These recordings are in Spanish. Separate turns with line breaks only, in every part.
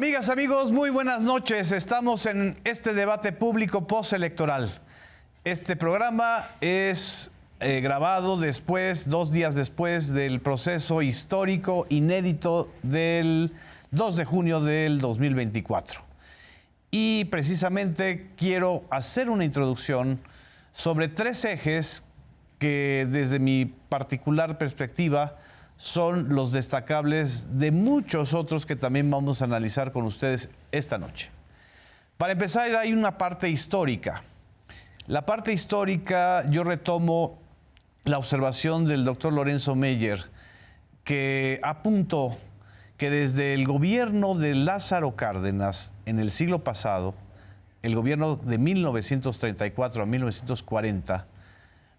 Amigas, amigos, muy buenas noches. Estamos en este debate público postelectoral. Este programa es grabado después, 2 días después del proceso histórico inédito del 2 de junio del 2024. Y precisamente quiero hacer una introducción sobre 3 ejes que desde mi particular perspectiva son los destacables de muchos otros que también vamos a analizar con ustedes esta noche. Para empezar, hay una parte histórica. La parte histórica, yo retomo la observación del doctor Lorenzo Meyer, que apuntó que desde el gobierno de Lázaro Cárdenas en el siglo pasado, el gobierno de 1934 a 1940,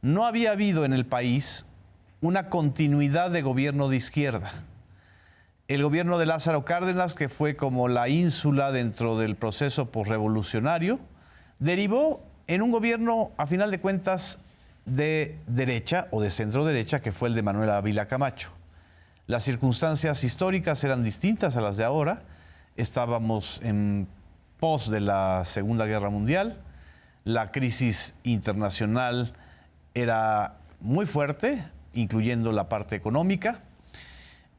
no había habido en el país una continuidad de gobierno de izquierda. El gobierno de Lázaro Cárdenas, que fue como la ínsula dentro del proceso posrevolucionario, derivó en un gobierno, a final de cuentas, de derecha o de centro derecha, que fue el de Manuel Ávila Camacho. Las circunstancias históricas eran distintas a las de ahora. Estábamos en pos de la Segunda Guerra Mundial. La crisis internacional era muy fuerte, incluyendo la parte económica.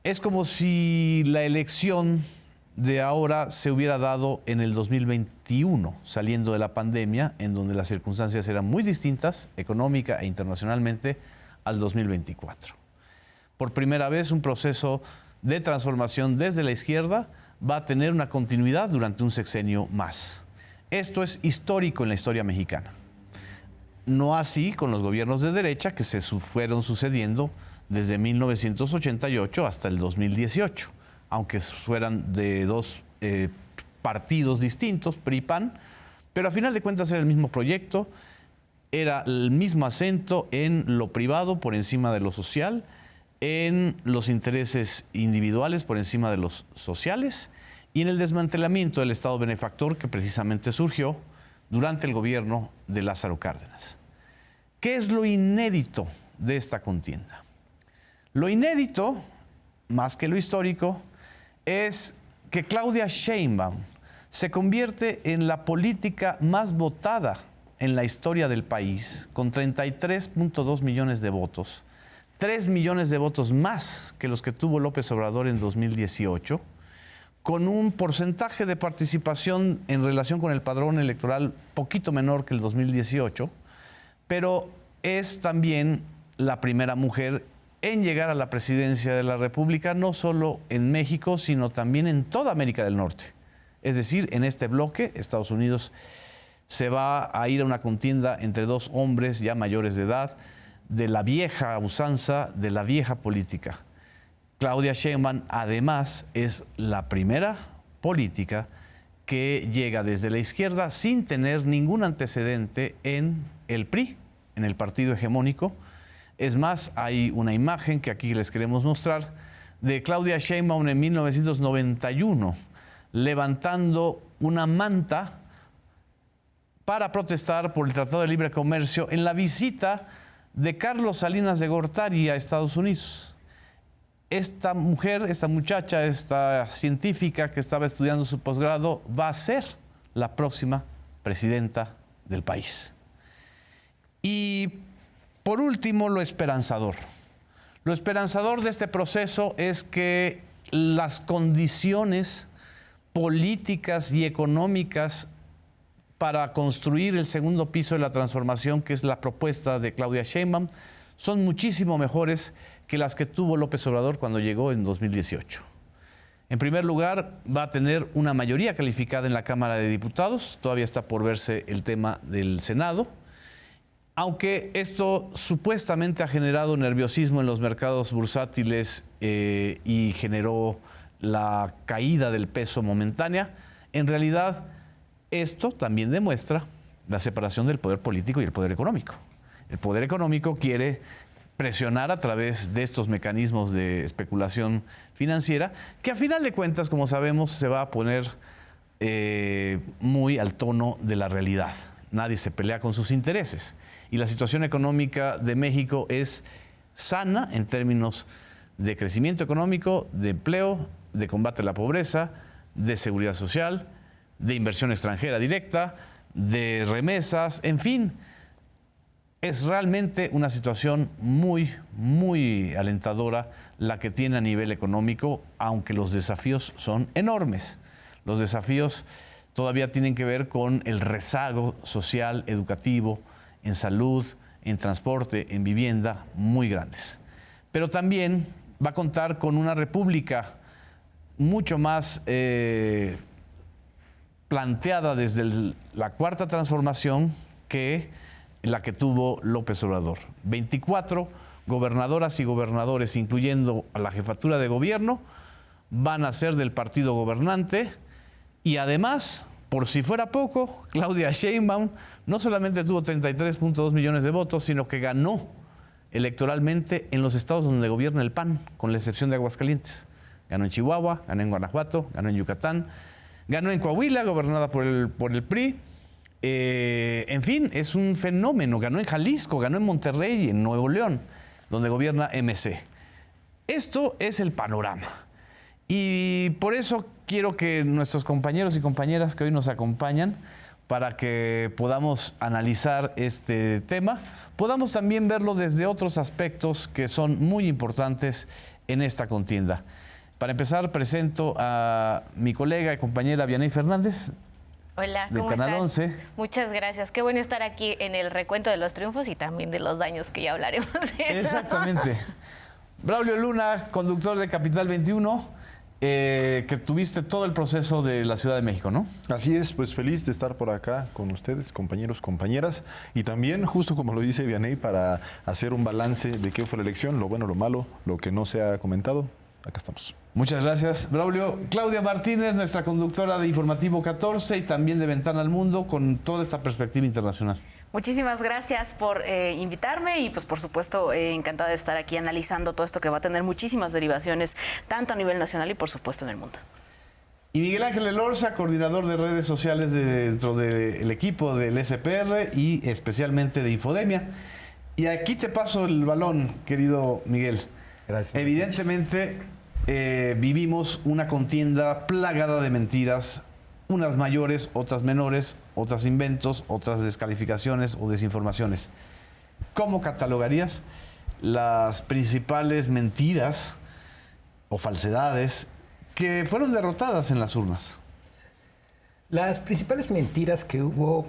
Es como si la elección de ahora se hubiera dado en el 2021, saliendo de la pandemia, en donde las circunstancias eran muy distintas, económica e internacionalmente, al 2024. Por primera vez, un proceso de transformación desde la izquierda va a tener una continuidad durante un sexenio más. Esto es histórico en la historia mexicana. No así con los gobiernos de derecha que se fueron sucediendo desde 1988 hasta el 2018, aunque fueran de 2 partidos distintos, PRI y PAN, pero a final de cuentas era el mismo proyecto, era el mismo acento en lo privado por encima de lo social, en los intereses individuales por encima de los sociales y en el desmantelamiento del Estado benefactor que precisamente surgió durante el gobierno de Lázaro Cárdenas. ¿Qué es lo inédito de esta contienda? Lo inédito, más que lo histórico, es que Claudia Sheinbaum se convierte en la política más votada en la historia del país, con 33.2 millones de votos, 3 millones de votos más que los que tuvo López Obrador en 2018, con un porcentaje de participación en relación con el padrón electoral poquito menor que el 2018, pero es también la primera mujer en llegar a la presidencia de la República, no solo en México, sino también en toda América del Norte. Es decir, en este bloque, Estados Unidos se va a ir a una contienda entre 2 hombres ya mayores de edad, de la vieja usanza, de la vieja política. Claudia Sheinbaum, además, es la primera política que llega desde la izquierda sin tener ningún antecedente en el PRI, en el partido hegemónico. Es más, hay una imagen que aquí les queremos mostrar de Claudia Sheinbaum en 1991, levantando una manta para protestar por el Tratado de Libre Comercio en la visita de Carlos Salinas de Gortari a Estados Unidos. Esta mujer, esta muchacha, esta científica que estaba estudiando su posgrado, va a ser la próxima presidenta del país. Y por último, lo esperanzador. Lo esperanzador de este proceso es que las condiciones políticas y económicas para construir el segundo piso de la transformación, que es la propuesta de Claudia Sheinbaum, son muchísimo mejores que las que tuvo López Obrador cuando llegó en 2018. En primer lugar, va a tener una mayoría calificada en la Cámara de Diputados. Todavía está por verse el tema del Senado. Aunque esto supuestamente ha generado nerviosismo en los mercados bursátiles y generó la caída del peso momentánea, en realidad esto también demuestra la separación del poder político y el poder económico. El poder económico quiere presionar a través de estos mecanismos de especulación financiera, que a final de cuentas, como sabemos, se va a poner muy al tono de la realidad. Nadie se pelea con sus intereses. Y la situación económica de México es sana en términos de crecimiento económico, de empleo, de combate a la pobreza, de seguridad social, de inversión extranjera directa, de remesas, en fin. Es realmente una situación muy, muy alentadora la que tiene a nivel económico, aunque los desafíos son enormes. Los desafíos todavía tienen que ver con el rezago social, educativo, en salud, en transporte, en vivienda, muy grandes. Pero también va a contar con una república mucho más planteada desde la Cuarta Transformación que la que tuvo López Obrador. 24 gobernadoras y gobernadores, incluyendo a la jefatura de gobierno, van a ser del partido gobernante y además, por si fuera poco, Claudia Sheinbaum no solamente tuvo 33.2 millones de votos, sino que ganó electoralmente en los estados donde gobierna el PAN, con la excepción de Aguascalientes. Ganó en Chihuahua, ganó en Guanajuato, ganó en Yucatán, ganó en Coahuila, gobernada por el PRI. En fin, es un fenómeno. Ganó en Jalisco, ganó en Monterrey, en Nuevo León, donde gobierna MC. Esto es el panorama. Y por eso quiero que nuestros compañeros y compañeras que hoy nos acompañan, para que podamos analizar este tema, podamos también verlo desde otros aspectos que son muy importantes en esta contienda. Para empezar, presento a mi colega y compañera Vianey Fernández.
Hola,
del Canal
están?
11.
Muchas gracias. Qué bueno estar aquí en el recuento de los triunfos y también de los daños que ya hablaremos.
Exactamente. Braulio Luna, conductor de Capital 21, que tuviste todo el proceso de la Ciudad de México, ¿no?
Así es, pues feliz de estar por acá con ustedes, compañeros, compañeras, y también, justo como lo dice Vianey, para hacer un balance de qué fue la elección, lo bueno, lo malo, lo que no se ha comentado. Acá estamos.
Muchas gracias, Braulio. Claudia Martínez, nuestra conductora de Informativo 14 y también de Ventana al Mundo, con toda esta perspectiva internacional.
Muchísimas gracias por invitarme y pues por supuesto encantada de estar aquí analizando todo esto que va a tener muchísimas derivaciones, tanto a nivel nacional y por supuesto en el mundo.
Y Miguel Ángel Elorza, coordinador de redes sociales dentro del equipo del SPR y especialmente de Infodemia. Y aquí te paso el balón, querido Miguel.
Gracias.
Evidentemente vivimos una contienda plagada de mentiras, unas mayores, otras menores, otras inventos, otras descalificaciones o desinformaciones. ¿Cómo catalogarías las principales mentiras o falsedades que fueron derrotadas en las urnas?
Las principales mentiras que hubo,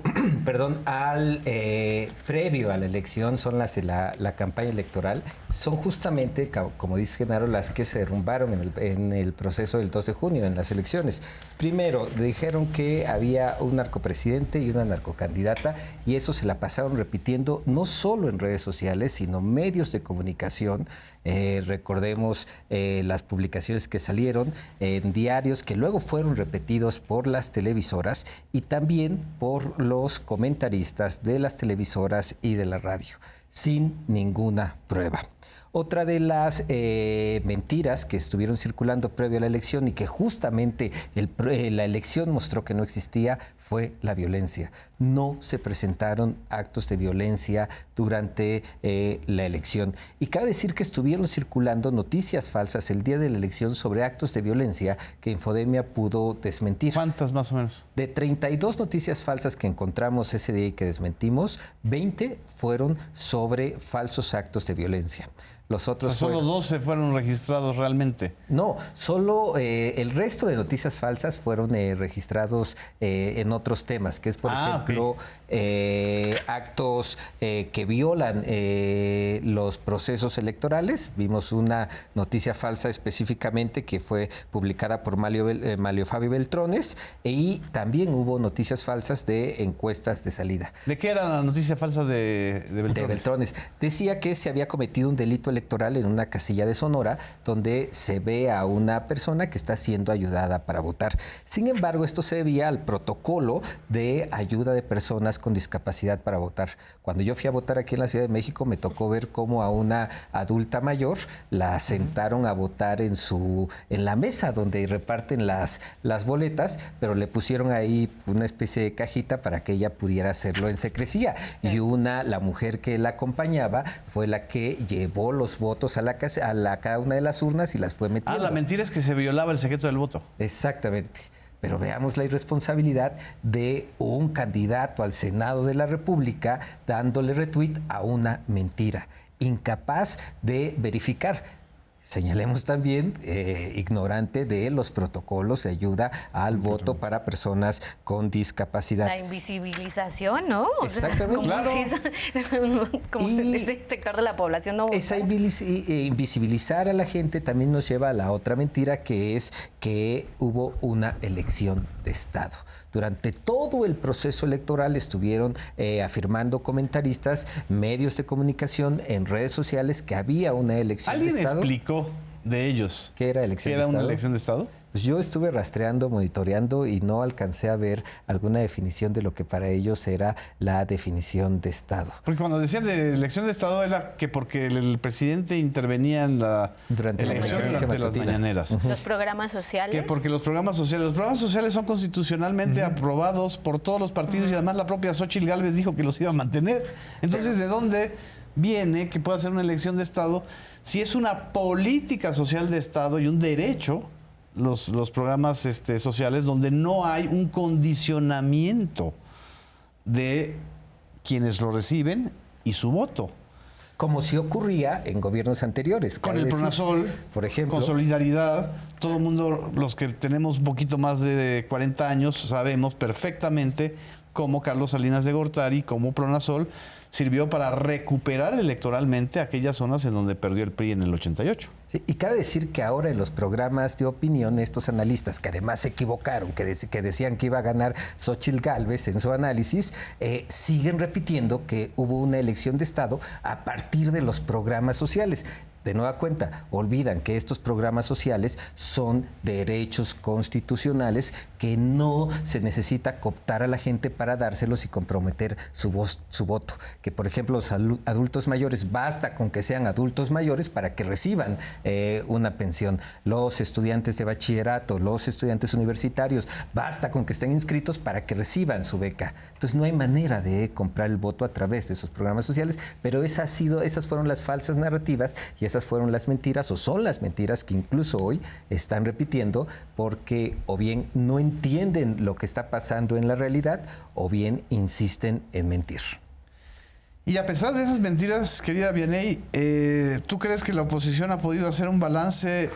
previo a la elección son las de la campaña electoral. Son justamente, como dice Genaro, las que se derrumbaron en el proceso del 2 de junio, en las elecciones. Primero, dijeron que había un narcopresidente y una narcocandidata, y eso se la pasaron repitiendo no solo en redes sociales, sino medios de comunicación. Recordemos las publicaciones que salieron en diarios que luego fueron repetidos por las televisoras y también por los comentaristas de las televisoras y de la radio, sin ninguna prueba. Otra de las mentiras que estuvieron circulando previo a la elección y que justamente la elección mostró que no existía fue la violencia. No se presentaron actos de violencia durante la elección. Y cabe decir que estuvieron circulando noticias falsas el día de la elección sobre actos de violencia que Infodemia pudo desmentir.
¿Cuántas más o menos?
De 32 noticias falsas que encontramos ese día y que desmentimos, 20 fueron sobre falsos actos de violencia. Los otros
solo 12 fueron registrados realmente.
No, solo el resto de noticias falsas fueron registrados en otros temas, que es, por ejemplo, actos que violan los procesos electorales. Vimos una noticia falsa específicamente que fue publicada por Malio Fabi Beltrones, y también hubo noticias falsas de encuestas de salida.
¿De qué era la noticia falsa de Beltrones?
De Beltrones. Decía que se había cometido un delito electoral en una casilla de Sonora donde se ve a una persona que está siendo ayudada para votar. Sin embargo, esto se debía al protocolo protocolo de ayuda de personas con discapacidad para votar. Cuando yo fui a votar aquí en la Ciudad de México, me tocó ver cómo a una adulta mayor la sentaron a votar en la mesa donde reparten las boletas, pero le pusieron ahí una especie de cajita para que ella pudiera hacerlo en secrecía. Y la mujer que la acompañaba fue la que llevó los votos a cada una de las urnas y las fue metiendo.
La mentira es que se violaba el secreto del voto.
Exactamente. Pero veamos la irresponsabilidad de un candidato al Senado de la República dándole retweet a una mentira, incapaz de verificar. Señalemos también ignorante de los protocolos de ayuda al voto para personas con discapacidad.
La invisibilización, ¿no?
Exactamente.
Claro. Como
Y
ese sector de la población no vota.
Esa invisibilizar a la gente también nos lleva a la otra mentira, que es que hubo una elección de Estado. Durante todo el proceso electoral estuvieron afirmando comentaristas, medios de comunicación, en redes sociales, que había una elección de Estado.
¿Alguien explicó de ellos
¿Qué era elección
que
de
era
Estado?
una elección de Estado?
Pues yo estuve rastreando, monitoreando y no alcancé a ver alguna definición de lo que para ellos era la definición de Estado.
Porque cuando decían de elección de Estado era que porque el presidente intervenía en la
Durante la
elección
conferencia
durante las
matutina.
mañaneras.
Los programas sociales.
Que porque los programas sociales son constitucionalmente aprobados por todos los partidos y además la propia Xóchitl Gálvez dijo que los iba a mantener. Entonces, ¿de dónde viene que pueda ser una elección de Estado si es una política social de Estado y un derecho, los programas sociales, donde no hay un condicionamiento de quienes lo reciben y su voto?
Como si ocurría en gobiernos anteriores.
Con
Cabe
el
decir,
Pronasol,
por ejemplo,
con Solidaridad, todo el mundo, los que tenemos un poquito más de 40 años, sabemos perfectamente cómo Carlos Salinas de Gortari, como Pronasol, sirvió para recuperar electoralmente aquellas zonas en donde perdió el PRI en el 88.
Sí, y cabe decir que ahora en los programas de opinión, estos analistas que además se equivocaron, que decían que iba a ganar Xóchitl Gálvez en su análisis, siguen repitiendo que hubo una elección de Estado a partir de los programas sociales. De nueva cuenta, olvidan que estos programas sociales son derechos constitucionales que no se necesita cooptar a la gente para dárselos y comprometer su voto. Que, por ejemplo, los adultos mayores, basta con que sean adultos mayores para que reciban una pensión. Los estudiantes de bachillerato, los estudiantes universitarios, basta con que estén inscritos para que reciban su beca. Entonces, no hay manera de comprar el voto a través de esos programas sociales, pero esas fueron las falsas narrativas y esas fueron las mentiras, o son las mentiras que incluso hoy están repitiendo, porque o bien no entienden lo que está pasando en la realidad o bien insisten en mentir.
Y a pesar de esas mentiras, querida Vianey, ¿tú crees que la oposición ha podido hacer un balance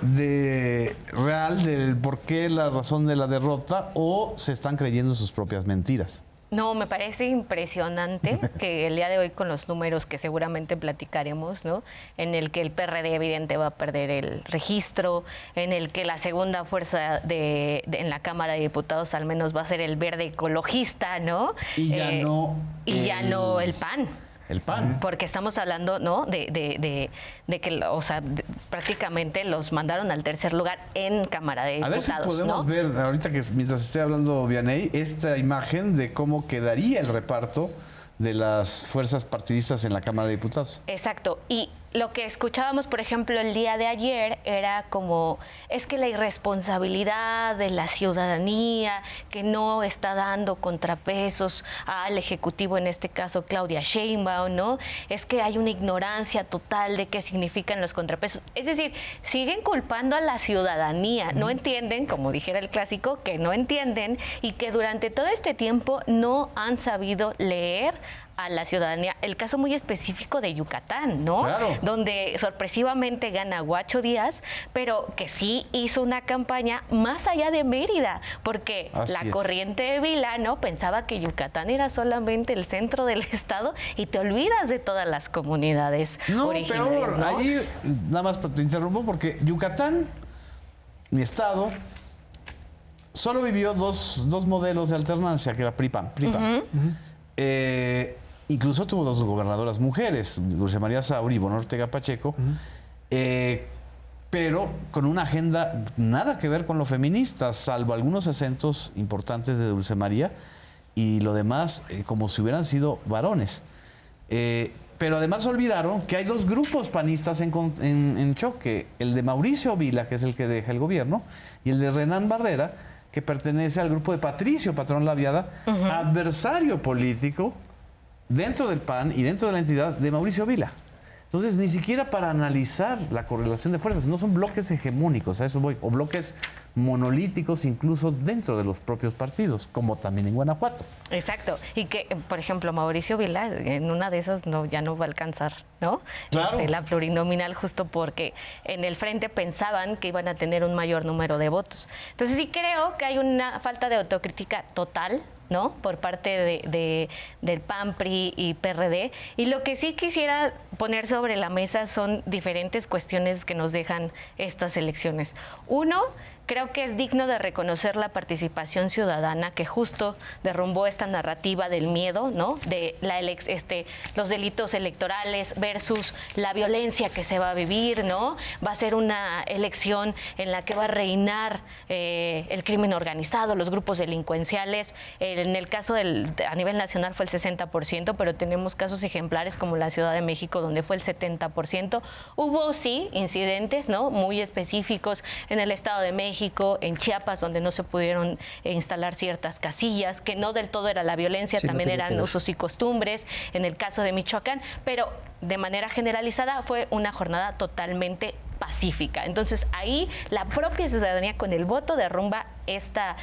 real del por qué, la razón de la derrota, o se están creyendo sus propias mentiras?
No, me parece impresionante que el día de hoy, con los números que seguramente platicaremos, ¿no? En el que el PRD evidente va a perder el registro, en el que la segunda fuerza en la Cámara de Diputados al menos va a ser el verde ecologista, ¿no?
Y ya no
el PAN.
El PAN.
Porque estamos hablando, ¿no? de que, o sea, prácticamente los mandaron al tercer lugar en Cámara de Diputados.
A ver si podemos ver, ahorita que mientras esté hablando Vianey, esta imagen de cómo quedaría el reparto de las fuerzas partidistas en la Cámara de Diputados.
Exacto. Y lo que escuchábamos, por ejemplo, el día de ayer era como, es que la irresponsabilidad de la ciudadanía que no está dando contrapesos al Ejecutivo, en este caso Claudia Sheinbaum, ¿no? Es que hay una ignorancia total de qué significan los contrapesos. Es decir, siguen culpando a la ciudadanía. No entienden, como dijera el clásico, que no entienden y que durante todo este tiempo no han sabido leer a la ciudadanía. El caso muy específico de Yucatán, ¿no?
Claro.
Donde sorpresivamente gana Huacho Díaz, pero que sí hizo una campaña más allá de Mérida, porque la corriente de Vila, ¿no? Pensaba que Yucatán era solamente el centro del estado y te olvidas de todas las comunidades originarias.
Peor,
¿no?
ahí nada más te interrumpo porque Yucatán, mi estado, solo vivió dos modelos de alternancia, que era PRI-PAN. Incluso tuvo dos gobernadoras mujeres, Dulce María Sauri y Ivonne Ortega Pacheco, pero con una agenda nada que ver con lo feminista, salvo algunos acentos importantes de Dulce María, y lo demás como si hubieran sido varones. Pero además olvidaron que hay dos grupos panistas en choque, el de Mauricio Vila, que es el que deja el gobierno, y el de Renán Barrera, que pertenece al grupo de Patricio Patrón Laviada, adversario político dentro del PAN y dentro de la entidad de Mauricio Vila. Entonces, ni siquiera para analizar la correlación de fuerzas, no son bloques hegemónicos, a eso voy, o bloques monolíticos incluso dentro de los propios partidos, como también en Guanajuato.
Exacto, y que, por ejemplo, Mauricio Vila, en una de esas ya no va a alcanzar, ¿no?
Claro.
La plurinominal, justo porque en el frente pensaban que iban a tener un mayor número de votos. Entonces sí creo que hay una falta de autocrítica total, ¿no? Por parte del PAN, PRI y PRD. Y lo que sí quisiera poner sobre la mesa son diferentes cuestiones que nos dejan estas elecciones. Uno, creo que es digno de reconocer la participación ciudadana que justo derrumbó esta narrativa del miedo, ¿no? De los delitos electorales versus la violencia que se va a vivir, ¿no? Va a ser una elección en la que va a reinar el crimen organizado, los grupos delincuenciales. En el caso a nivel nacional fue el 60%, pero tenemos casos ejemplares como la Ciudad de México, donde fue el 70%. Hubo, sí, incidentes, ¿no? Muy específicos en el Estado de México, en Chiapas, donde no se pudieron instalar ciertas casillas, que no del todo era la violencia, sí, también eran usos y costumbres, en el caso de Michoacán, pero de manera generalizada fue una jornada totalmente pacífica. Entonces ahí la propia ciudadanía con el voto derrumba esta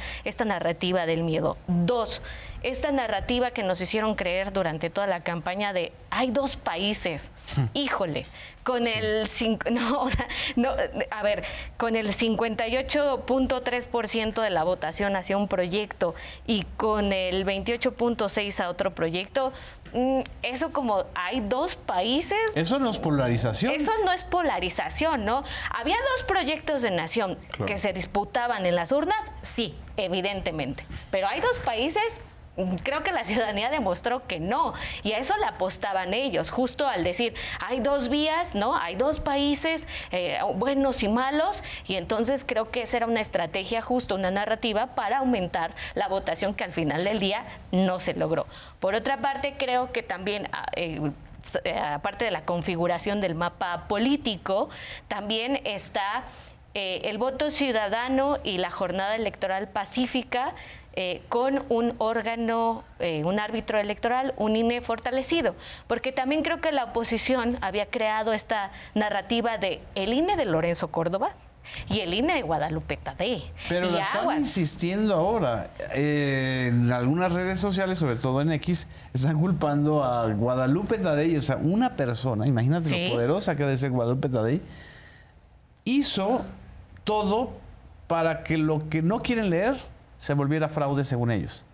narrativa del miedo. Dos, esta narrativa que nos hicieron creer durante toda la campaña de hay dos países. Híjole, con el con el 58.3% de la votación hacia un proyecto y con el 28.6% a otro proyecto, eso como hay dos países.
Eso no es polarización.
Eso no es polarización, ¿no? Había dos proyectos de nación que se disputaban en las urnas, sí, evidentemente. Pero hay dos países. Creo que la ciudadanía demostró que no, y a eso le apostaban ellos, justo al decir, hay dos vías, ¿no? Hay dos países, buenos y malos, y entonces creo que esa era una estrategia, justo una narrativa para aumentar la votación que al final del día no se logró. Por otra parte, creo que también aparte de la configuración del mapa político, también está el voto ciudadano y la jornada electoral pacífica, con un órgano, un árbitro electoral, un INE fortalecido. Porque también creo que la oposición había creado esta narrativa de el INE de Lorenzo Córdoba y el INE de Guadalupe Tadei.
Pero la están insistiendo ahora. En algunas redes sociales, sobre todo en X, están culpando a Guadalupe Tadei. O sea, una persona, imagínate lo poderosa que debe ser Guadalupe Tadei, hizo todo para que lo que no quieren leer se volviera fraude según ellos.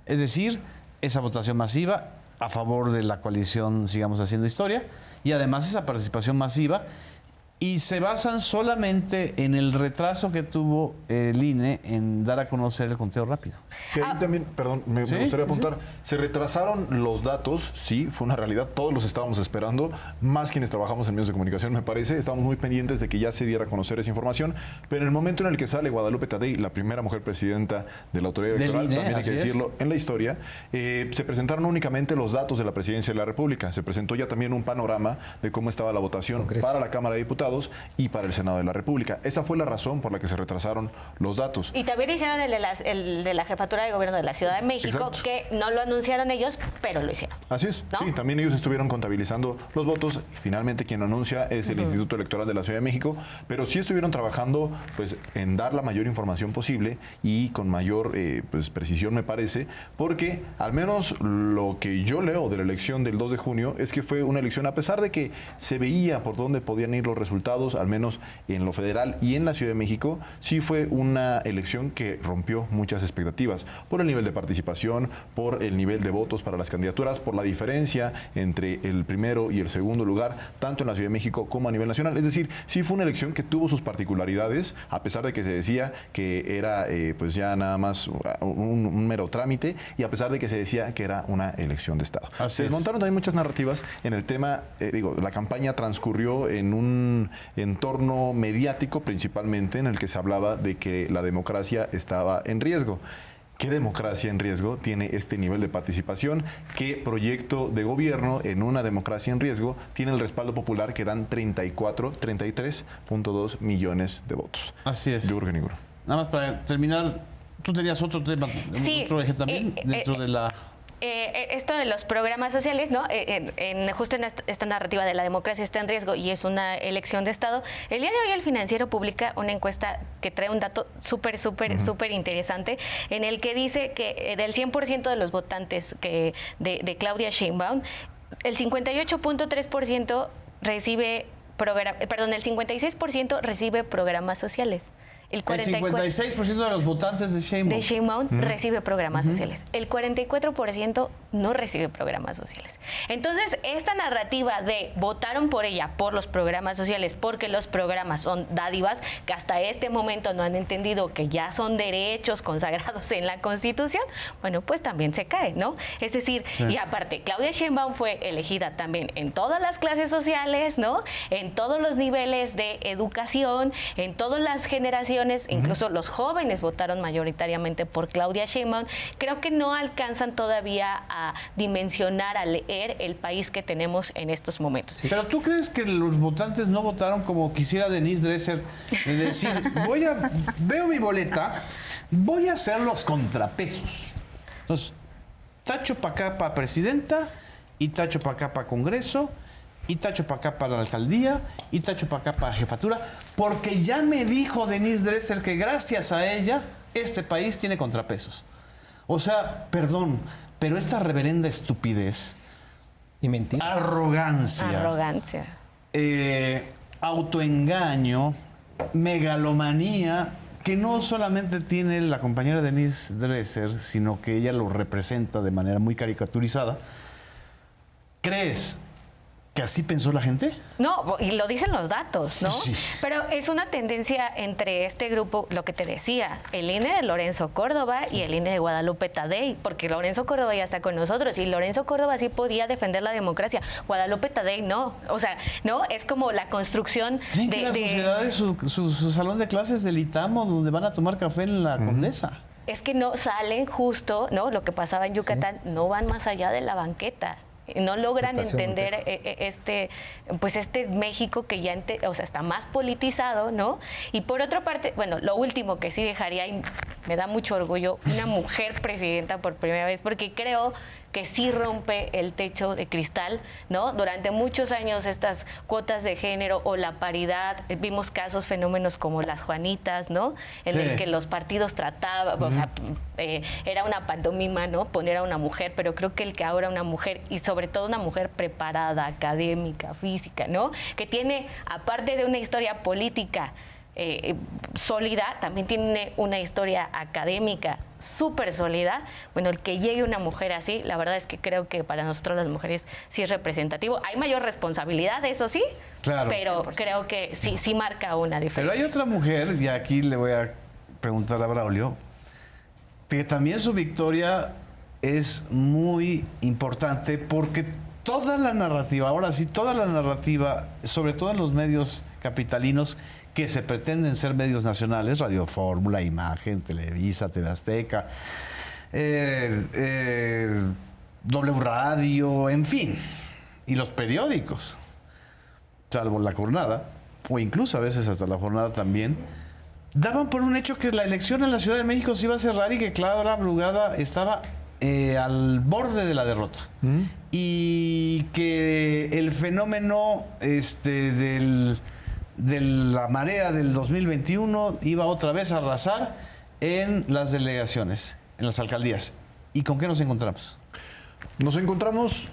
Es decir, esa votación masiva a favor de la coalición Sigamos Haciendo Historia y además esa participación masiva, y se basan solamente en el retraso que tuvo el INE en dar a conocer el conteo rápido.
Que ahí también, perdón, me gustaría apuntar, se retrasaron los datos, sí, fue una realidad, todos los estábamos esperando, más quienes trabajamos en medios de comunicación, me parece, estábamos muy pendientes de que ya se diera a conocer esa información, pero en el momento en el que sale Guadalupe Tadei, la primera mujer presidenta de la autoridad electoral, INE, también hay que decirlo, en la historia, se presentaron únicamente los datos de la presidencia de la República, se presentó ya también un panorama de cómo estaba la votación para la Cámara de Diputados y para el Senado de la República. Esa fue la razón por la que se retrasaron los datos.
Y también hicieron el de la Jefatura de Gobierno de la Ciudad de México, exacto, que no lo anunciaron ellos, pero lo hicieron.
Así es, ¿no? Sí, también ellos estuvieron contabilizando los votos. Finalmente quien lo anuncia es el Instituto Electoral de la Ciudad de México, pero sí estuvieron trabajando pues en dar la mayor información posible y con mayor precisión, me parece, porque al menos lo que yo leo de la elección del 2 de junio es que fue una elección, a pesar de que se veía por dónde podían ir los resultados, al menos en lo federal y en la Ciudad de México, sí fue una elección que rompió muchas expectativas por el nivel de participación, por el nivel de votos para las candidaturas, por la diferencia entre el primero y el segundo lugar, tanto en la Ciudad de México como a nivel nacional. Es decir, sí fue una elección que tuvo sus particularidades, a pesar de que se decía que era pues ya nada más un mero trámite, y a pesar de que se decía que era una elección de Estado. Se desmontaron también muchas narrativas en el tema, la campaña transcurrió en un entorno mediático principalmente en el que se hablaba de que la democracia estaba en riesgo. ¿Qué democracia en riesgo tiene este nivel de participación? ¿Qué proyecto de gobierno en una democracia en riesgo tiene el respaldo popular que dan 33.2 millones de votos?
Así es.
Yo creo que ninguno.
Nada más para terminar, tú tenías otro tema,
Sí,
otro eje también dentro de la...
Esto de los programas sociales, ¿no? Justo en esta narrativa de la democracia está en riesgo y es una elección de Estado. El día de hoy el Financiero publica una encuesta que trae un dato súper interesante, en el que dice que del 100% de los votantes de Claudia Sheinbaum, el 58.3% recibe el 56% recibe programas sociales.
El 56% de los votantes de Sheinbaum.
Recibe programas sociales. El 44% no recibe programas sociales. Entonces, esta narrativa de votaron por ella, por los programas sociales, porque los programas son dádivas, que hasta este momento no han entendido que ya son derechos consagrados en la Constitución, bueno, pues también se cae, ¿no? Es decir, y aparte, Claudia Sheinbaum fue elegida también en todas las clases sociales, ¿no? En todos los niveles de educación, en todas las generaciones. Incluso los jóvenes votaron mayoritariamente por Claudia Sheinbaum. Creo que no alcanzan todavía a dimensionar, a leer el país que tenemos en estos momentos.
Sí. Pero ¿tú crees que los votantes no votaron como quisiera Denise Dresser? De decir, veo mi boleta, voy a hacer los contrapesos. Entonces, tacho para acá para presidenta y tacho para acá para Congreso, y tacho para acá para la alcaldía, y tacho para acá para jefatura, porque ya me dijo Denise Dresser que gracias a ella este país tiene contrapesos. O sea, perdón, pero esta reverenda estupidez
y mentira,
arrogancia,
autoengaño, megalomanía, que no solamente tiene la compañera Denise Dresser, sino que ella lo representa de manera muy caricaturizada. ¿Crees que así pensó la gente?
No, y lo dicen los datos, ¿no?
Sí.
Pero es una tendencia entre este grupo, lo que te decía, el INE de Lorenzo Córdoba y el INE de Guadalupe Tadei, porque Lorenzo Córdoba ya está con nosotros y Lorenzo Córdoba sí podía defender la democracia, Guadalupe Tadei no. O sea, no, es como la construcción
¿Creen que la sociedad es su salón de clases del Itamo, donde van a tomar café en la Condesa?
Es que no salen justo, ¿no? Lo que pasaba en Yucatán, no van más allá de la banqueta. No logran entender este México que ya está más politizado, ¿no? Y por otra parte, bueno, lo último que sí dejaría, y me da mucho orgullo, una mujer presidenta por primera vez, porque creo que sí rompe el techo de cristal, ¿no? Durante muchos años estas cuotas de género o la paridad, vimos casos, fenómenos como las Juanitas, ¿no? En el que los partidos trataban, o sea, era una pantomima, ¿no? Poner a una mujer, pero creo que el que ahora una mujer, y sobre todo una mujer preparada, académica, física, ¿no? Que tiene, aparte de una historia política sólida, también tiene una historia académica súper sólida. Bueno, el que llegue una mujer así, la verdad es que creo que para nosotros las mujeres sí es representativo. Hay mayor responsabilidad, eso sí,
claro,
pero
100%.
creo que sí marca una diferencia.
Pero hay otra mujer, y aquí le voy a preguntar a Braulio, que también su victoria es muy importante porque toda la narrativa, ahora sí, toda la narrativa, sobre todo en los medios capitalinos, que se pretenden ser medios nacionales, Radio Fórmula, Imagen, Televisa, TV Azteca, W Radio, en fin, y los periódicos, salvo La Jornada, o incluso a veces hasta La Jornada también, daban por un hecho que la elección en la Ciudad de México se iba a cerrar y que Clara Brugada estaba al borde de la derrota. Y que el fenómeno de la marea del 2021 iba otra vez a arrasar en las delegaciones, en las alcaldías. ¿Y con qué nos encontramos?
Nos encontramos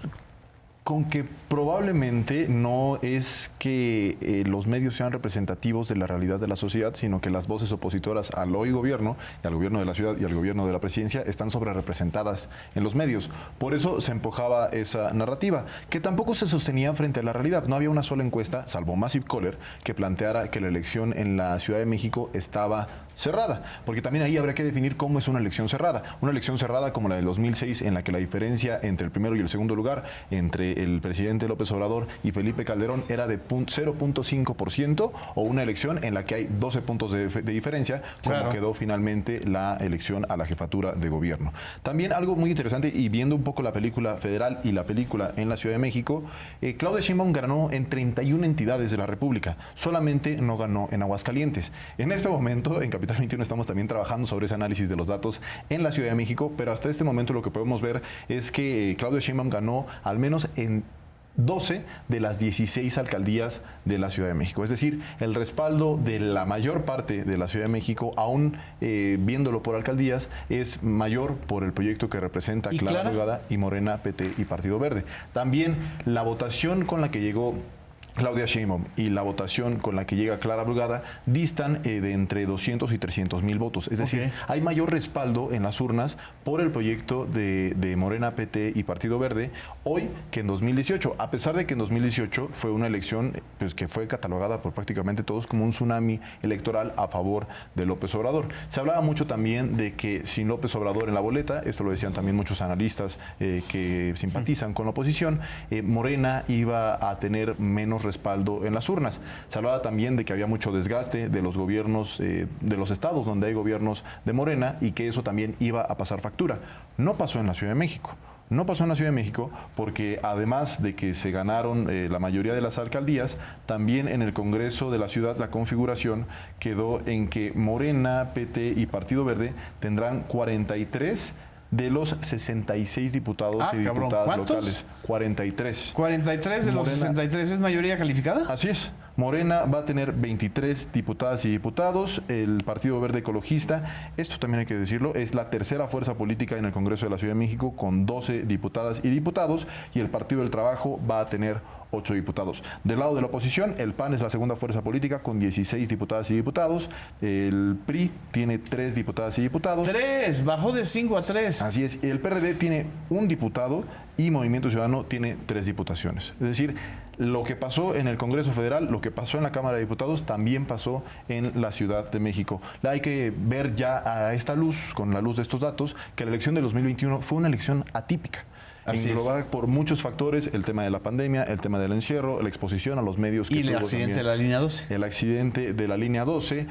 con que probablemente no es que los medios sean representativos de la realidad de la sociedad, sino que las voces opositoras al hoy gobierno, y al gobierno de la ciudad y al gobierno de la presidencia están sobrerepresentadas en los medios. Por eso se empujaba esa narrativa, que tampoco se sostenía frente a la realidad. No había una sola encuesta, salvo Massive Caller, que planteara que la elección en la Ciudad de México estaba cerrada, porque también ahí habría que definir cómo es una elección cerrada. Una elección cerrada como la del 2006, en la que la diferencia entre el primero y el segundo lugar, entre el presidente López Obrador y Felipe Calderón, era de 0.5%, o una elección en la que hay 12 puntos de diferencia, como quedó finalmente la elección a la jefatura de gobierno. También algo muy interesante, y viendo un poco la película federal y la película en la Ciudad de México, Claudia Sheinbaum ganó en 31 entidades de la República, solamente no ganó en Aguascalientes. En este momento, en Capital 21 estamos también trabajando sobre ese análisis de los datos en la Ciudad de México, pero hasta este momento lo que podemos ver es que Claudia Sheinbaum ganó al menos en 12 de las 16 alcaldías de la Ciudad de México. Es decir, el respaldo de la mayor parte de la Ciudad de México, aún viéndolo por alcaldías, es mayor por el proyecto que representa Clara Brugada y Morena, PT y Partido Verde. También la votación con la que llegó Claudia Sheinbaum y la votación con la que llega Clara Brugada distan de entre 200 y 300 mil votos. Es decir, hay mayor respaldo en las urnas por el proyecto de Morena, PT y Partido Verde hoy que en 2018, a pesar de que en 2018 fue una elección pues, que fue catalogada por prácticamente todos como un tsunami electoral a favor de López Obrador. Se hablaba mucho también de que sin López Obrador en la boleta, esto lo decían también muchos analistas que simpatizan con la oposición, Morena iba a tener menos respaldo en las urnas. Se hablaba también de que había mucho desgaste de los gobiernos de los estados donde hay gobiernos de Morena y que eso también iba a pasar factura. No pasó en la Ciudad de México. No pasó en la Ciudad de México porque además de que se ganaron la mayoría de las alcaldías, también en el Congreso de la ciudad la configuración quedó en que Morena, PT y Partido Verde tendrán 43 de los 66 diputados y diputadas locales. 43.
43 de los 63 es mayoría calificada.
Así es. Morena va a tener 23 diputadas y diputados. El Partido Verde Ecologista, esto también hay que decirlo, es la tercera fuerza política en el Congreso de la Ciudad de México con 12 diputadas y diputados. Y el Partido del Trabajo va a tener 8 diputados. Del lado de la oposición, el PAN es la segunda fuerza política con 16 diputadas y diputados. El PRI tiene 3 diputadas y diputados.
3, bajó de 5 a 3.
Así es. El PRD tiene 1 diputado y Movimiento Ciudadano tiene 3 diputaciones. Es decir, lo que pasó en el Congreso Federal, lo que pasó en la Cámara de Diputados, también pasó en la Ciudad de México. Hay que ver ya a esta luz, con la luz de estos datos, que la elección de 2021 fue una elección atípica. Englobada por muchos factores, el tema de la pandemia, el tema del encierro, la exposición a los medios.
Y el accidente de la línea 12.
El accidente de la línea 12,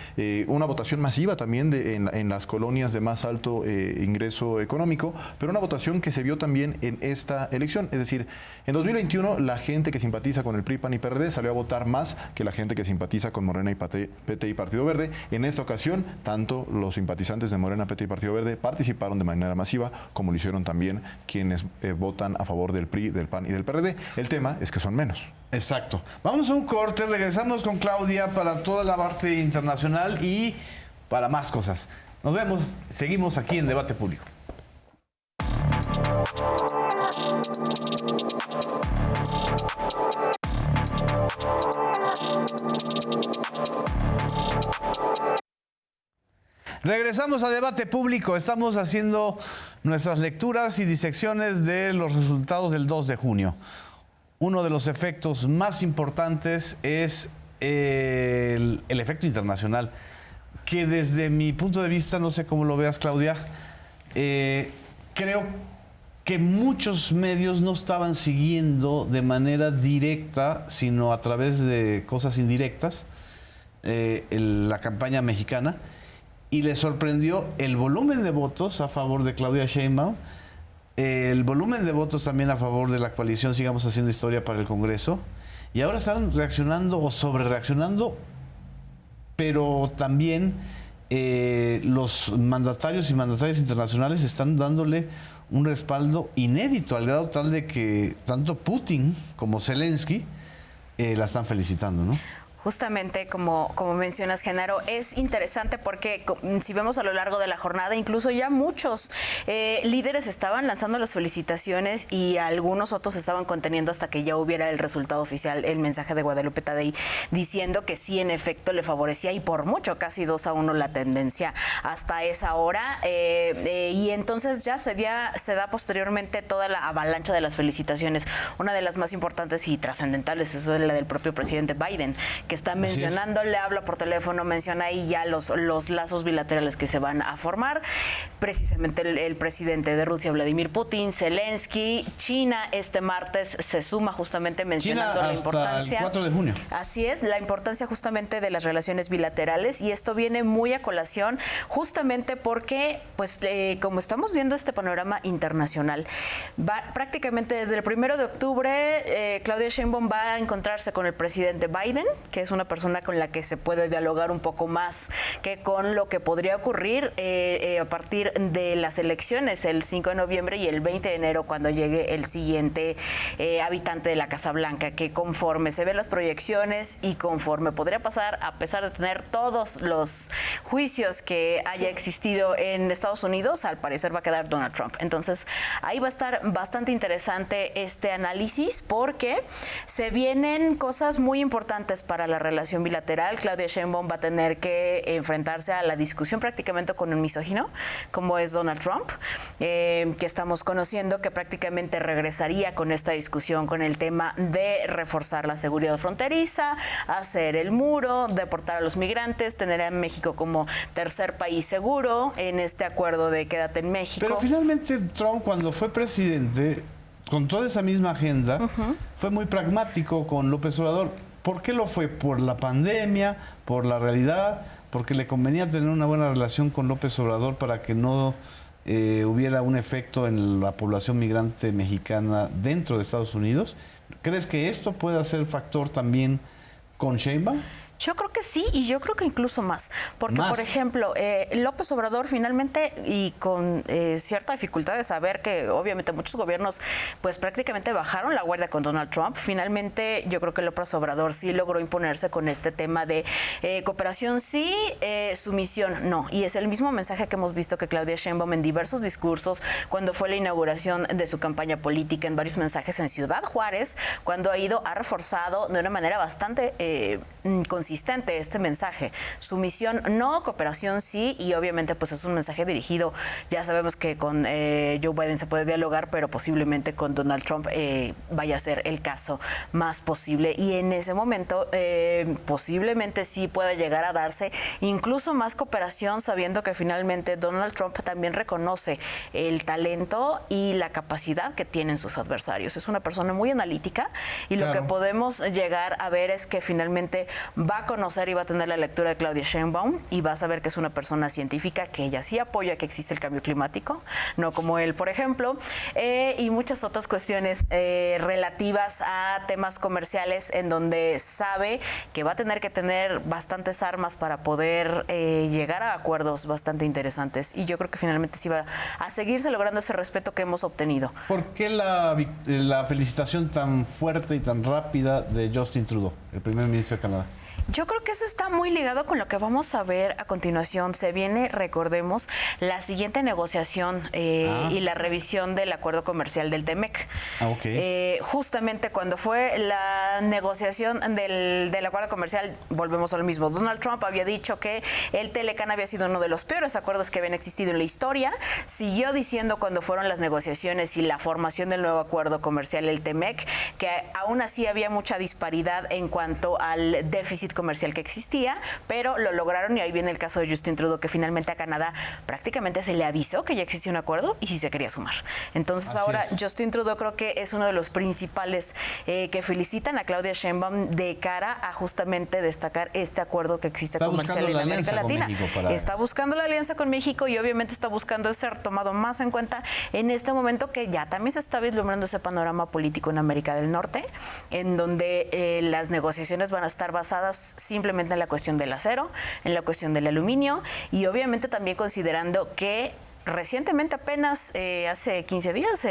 una votación masiva también en las colonias de más alto ingreso económico, pero una votación que se vio también en esta elección. Es decir, en 2021 la gente que simpatiza con el PRI, PAN y PRD salió a votar más que la gente que simpatiza con Morena y PT y Partido Verde. En esta ocasión, tanto los simpatizantes de Morena, PT y Partido Verde participaron de manera masiva, como lo hicieron también quienes votan a favor del PRI, del PAN y del PRD. El tema es que son menos.
Exacto. Vamos a un corte, regresamos con Claudia para toda la parte internacional y para más cosas. Nos vemos, seguimos aquí en Debate Público. Regresamos a Debate Público. Estamos haciendo nuestras lecturas y disecciones de los resultados del 2 de junio. Uno de los efectos más importantes es el efecto internacional, que desde mi punto de vista, no sé cómo lo veas, Claudia, creo que muchos medios no estaban siguiendo de manera directa, sino a través de cosas indirectas, la campaña mexicana. Y le sorprendió el volumen de votos a favor de Claudia Sheinbaum, el volumen de votos también a favor de la coalición Sigamos Haciendo Historia para el Congreso. Y ahora están reaccionando o sobrereaccionando, pero también los mandatarios y mandatarias internacionales están dándole un respaldo inédito, al grado tal de que tanto Putin como Zelensky la están felicitando, ¿no?
Justamente, como mencionas, Genaro, es interesante porque si vemos a lo largo de la jornada, incluso ya muchos líderes estaban lanzando las felicitaciones y algunos otros estaban conteniendo hasta que ya hubiera el resultado oficial, el mensaje de Guadalupe Tadei, diciendo que sí, en efecto, le favorecía y por mucho, casi 2-1 la tendencia hasta esa hora. Y entonces ya se da posteriormente toda la avalancha de las felicitaciones. Una de las más importantes y trascendentales es la del propio presidente Biden, que que está mencionando, le habla por teléfono, menciona ahí ya los lazos bilaterales que se van a formar. Precisamente el presidente de Rusia, Vladimir Putin, Zelensky, China este martes se suma justamente mencionando
China
la
hasta
importancia.
el 4 de junio.
Así es, la importancia justamente de las relaciones bilaterales, y esto viene muy a colación justamente porque, pues, como estamos viendo este panorama internacional, prácticamente desde el 1 de octubre, Claudia Sheinbaum va a encontrarse con el presidente Biden, que es una persona con la que se puede dialogar un poco más que con lo que podría ocurrir a partir de las elecciones el 5 de noviembre y el 20 de enero, cuando llegue el siguiente habitante de la Casa Blanca, que conforme se ven las proyecciones y conforme podría pasar, a pesar de tener todos los juicios que haya existido en Estados Unidos, al parecer va a quedar Donald Trump. Entonces, ahí va a estar bastante interesante este análisis, porque se vienen cosas muy importantes para la relación bilateral. Claudia Sheinbaum va a tener que enfrentarse a la discusión prácticamente con un misógino, como es Donald Trump, que estamos conociendo, que prácticamente regresaría con esta discusión con el tema de reforzar la seguridad fronteriza, hacer el muro, deportar a los migrantes, tener a México como tercer país seguro en este acuerdo de quédate en México.
Pero finalmente Trump, cuando fue presidente, con toda esa misma agenda, fue muy pragmático con López Obrador. ¿Por qué lo fue? ¿Por la pandemia? ¿Por la realidad? ¿Porque le convenía tener una buena relación con López Obrador para que no hubiera un efecto en la población migrante mexicana dentro de Estados Unidos? ¿Crees que esto pueda ser factor también con Sheinbaum?
Yo creo que sí, y yo creo que incluso más. Porque, por ejemplo, López Obrador finalmente, y con cierta dificultad de saber que obviamente muchos gobiernos pues prácticamente bajaron la guardia con Donald Trump, finalmente yo creo que López Obrador sí logró imponerse con este tema de cooperación sí, sumisión no. Y es el mismo mensaje que hemos visto que Claudia Sheinbaum en diversos discursos, cuando fue la inauguración de su campaña política, en varios mensajes en Ciudad Juárez, cuando ha reforzado de una manera bastante consistente este mensaje. Sumisión no, cooperación sí, y obviamente pues es un mensaje dirigido, ya sabemos que con Joe Biden se puede dialogar, pero posiblemente con Donald Trump vaya a ser el caso más posible, y en ese momento posiblemente sí pueda llegar a darse incluso más cooperación, sabiendo que finalmente Donald Trump también reconoce el talento y la capacidad que tienen sus adversarios. Es una persona muy analítica, y lo que podemos llegar a ver es que finalmente va a conocer y va a tener la lectura de Claudia Sheinbaum, y va a saber que es una persona científica, que ella sí apoya que existe el cambio climático, no como él, por ejemplo, y muchas otras cuestiones relativas a temas comerciales, en donde sabe que va a tener que tener bastantes armas para poder llegar a acuerdos bastante interesantes, y yo creo que finalmente sí va a seguirse logrando ese respeto que hemos obtenido.
¿Por qué la felicitación tan fuerte y tan rápida de Justin Trudeau, el primer ministro de Canadá?
Yo creo que eso está muy ligado con lo que vamos a ver a continuación. Se viene, recordemos, la siguiente negociación y la revisión del acuerdo comercial del TEMEC. Justamente cuando fue la negociación del acuerdo comercial, volvemos a lo mismo. Donald Trump había dicho que el Telecan había sido uno de los peores acuerdos que habían existido en la historia. Siguió diciendo cuando fueron las negociaciones y la formación del nuevo acuerdo comercial, el TEMEC, que aún así había mucha disparidad en cuanto al déficit comercial que existía, pero lo lograron, y ahí viene el caso de Justin Trudeau, que finalmente a Canadá prácticamente se le avisó que ya existía un acuerdo y si se quería sumar. Entonces
Así
ahora
es.
Justin Trudeau creo que es uno de los principales que felicitan a Claudia Sheinbaum de cara a justamente destacar este acuerdo que existe comercial en América Latina. Está buscando la alianza con México, y obviamente está buscando ser tomado más en cuenta en este momento, que ya también se está vislumbrando ese panorama político en América del Norte, en donde las negociaciones van a estar basadas simplemente en la cuestión del acero, en la cuestión del aluminio, y obviamente también considerando que recientemente, apenas hace 15 días,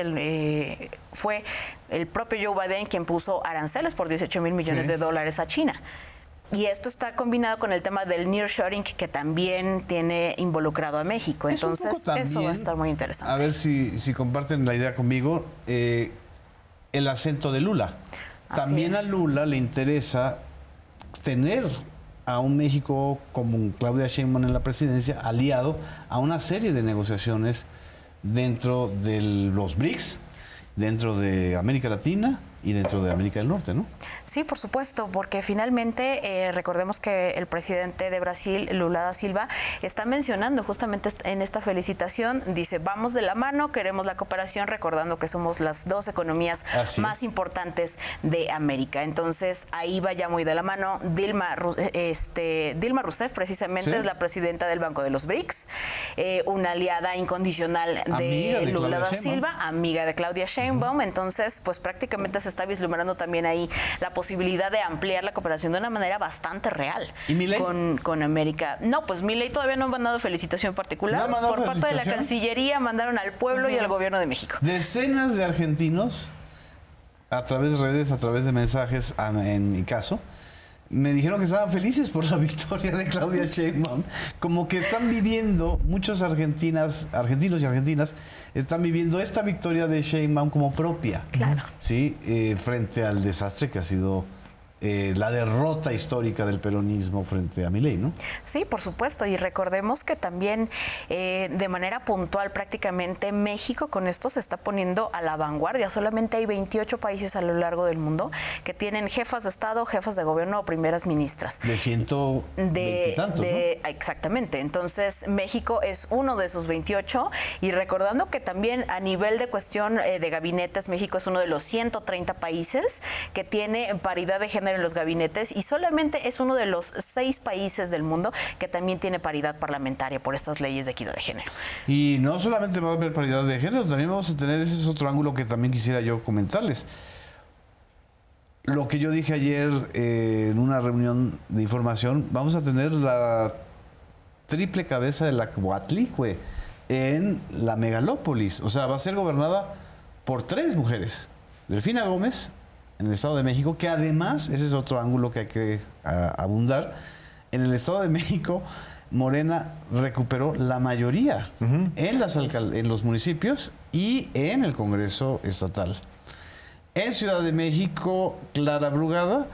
fue el propio Joe Biden quien puso aranceles por 18 mil millones de dólares a China. Y esto está combinado con el tema del nearshoring, que también tiene involucrado a México. Entonces, también, eso va a estar muy interesante.
A ver si comparten la idea conmigo, el acento de Lula. También a Lula le interesa tener a un México como Claudia Sheinbaum en la presidencia, aliado a una serie de negociaciones dentro de los BRICS, dentro de América Latina y dentro de América del Norte, ¿no?
Sí, por supuesto, porque finalmente recordemos que el presidente de Brasil, Lula da Silva, está mencionando justamente en esta felicitación, dice, vamos de la mano, queremos la cooperación, recordando que somos las 2 economías más importantes de América. Entonces, ahí va ya muy de la mano. Dilma Rousseff, precisamente, es la presidenta del Banco de los BRICS, una aliada incondicional de Lula da Silva, amiga de Claudia Sheinbaum. Entonces, pues prácticamente se está vislumbrando también ahí la posibilidad de ampliar la cooperación de una manera bastante real.
¿Y Milei?
Con América. No, pues Milei todavía no ha mandado felicitación particular. Por parte de la Cancillería mandaron al pueblo y al gobierno de México.
Decenas de argentinos, a través de redes, a través de mensajes, en mi caso, me dijeron que estaban felices por la victoria de Claudia Sheinbaum. Como que están viviendo, muchos argentinos y argentinas, están viviendo esta victoria de Sheinbaum como propia.
Claro.
¿Sí? Frente al desastre que ha sido la derrota histórica del peronismo frente a Milei, ¿no?
Sí, por supuesto, y recordemos que también de manera puntual prácticamente México con esto se está poniendo a la vanguardia. Solamente hay 28 países a lo largo del mundo que tienen jefas de Estado, jefas de gobierno o primeras ministras.
De 120 y tantos, ¿no?
Exactamente, entonces México es uno de esos 28 y recordando que también a nivel de cuestión de gabinetes, México es uno de los 130 países que tiene paridad de género en los gabinetes y solamente es uno de los 6 países del mundo que también tiene paridad parlamentaria por estas leyes de equidad de género.
Y no solamente va a haber paridad de género, también vamos a tener, ese es otro ángulo que también quisiera yo comentarles. Lo que yo dije ayer en una reunión de información, vamos a tener la triple cabeza de la Coatlicue en la megalópolis. O sea, va a ser gobernada por 3 mujeres. Delfina Gómez, en el Estado de México, que además, ese es otro ángulo que hay que abundar, en el Estado de México, Morena recuperó la mayoría en los municipios y en el Congreso Estatal. En Ciudad de México, Clara Brugada,